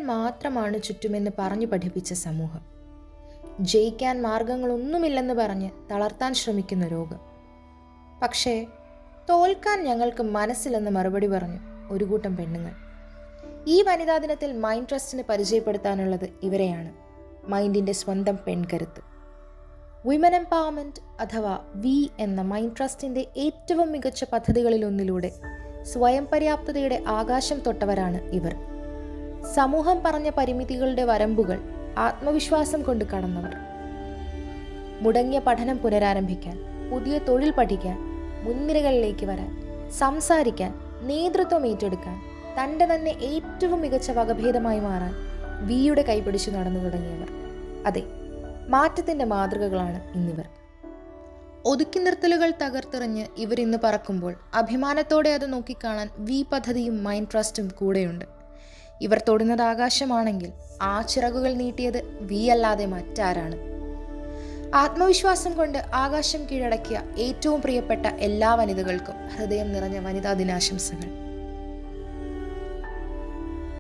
മാത്രമാണ് ചുറ്റുമെന്ന് പറഞ്ഞു പഠിപ്പിച്ച സമൂഹം, ജയിക്കാൻ മാർഗങ്ങളൊന്നുമില്ലെന്ന് പറഞ്ഞ് തളർത്താൻ ശ്രമിക്കുന്ന രോഗം. പക്ഷേ തോൽക്കാൻ ഞങ്ങൾക്ക് മനസ്സിലെന്ന് മറുപടി പറഞ്ഞു ഒരു കൂട്ടം പെണ്ണുങ്ങൾ. ഈ വനിതാ ദിനത്തിൽ മൈൻഡ് ട്രസ്റ്റിന് പരിചയപ്പെടുത്താനുള്ളത് ഇവരെയാണ്, മൈൻഡിൻ്റെ സ്വന്തം പെൺകരുത്ത്. വിമൻ എംപവർമെൻറ്റ് അഥവാ വി എന്ന മൈൻഡ് ട്രസ്റ്റിൻ്റെ ഏറ്റവും മികച്ച പദ്ധതികളിലൊന്നിലൂടെ സ്വയം പര്യാപ്തതയുടെ ആകാശം തൊട്ടവരാണ് ഇവർ. സമൂഹം പറഞ്ഞ പരിമിതികളുടെ വരമ്പുകൾ ആത്മവിശ്വാസം കൊണ്ട് കടന്നവർ. മുടങ്ങിയ പഠനം പുനരാരംഭിക്കാൻ, പുതിയ തൊഴിൽ പഠിക്കാൻ, മുൻനിരകളിലേക്ക് വരാൻ, സംസാരിക്കാൻ, നേതൃത്വം ഏറ്റെടുക്കാൻ, തൻ്റെ തന്നെ ഏറ്റവും മികച്ച വകഭേദമായി മാറാൻ വിയുടെ കൈപിടിച്ചു നടന്നു തുടങ്ങിയവർ. അതെ, മാറ്റത്തിൻ്റെ മാതൃകകളാണ് ഇന്നിവർ. ഒതുക്കി നിർത്തലുകൾ തകർത്തെറിഞ്ഞ് ഇവരിന്ന് പറക്കുമ്പോൾ അഭിമാനത്തോടെ അത് നോക്കിക്കാണാൻ വി പദ്ധതിയും മൈൻഡ് ട്രസ്റ്റും കൂടെയുണ്ട്. ഇവർ തൊടുന്നത് ആകാശമാണെങ്കിൽ ആ ചിറകുകൾ നീട്ടിയത് വി അല്ലാതെ മറ്റാരാണ്? ആത്മവിശ്വാസം കൊണ്ട് ആകാശം കീഴടക്കിയ ഏറ്റവും പ്രിയപ്പെട്ട എല്ലാ വനിതകൾക്കും ഹൃദയം നിറഞ്ഞ വനിതാ ദിനാശംസകൾ.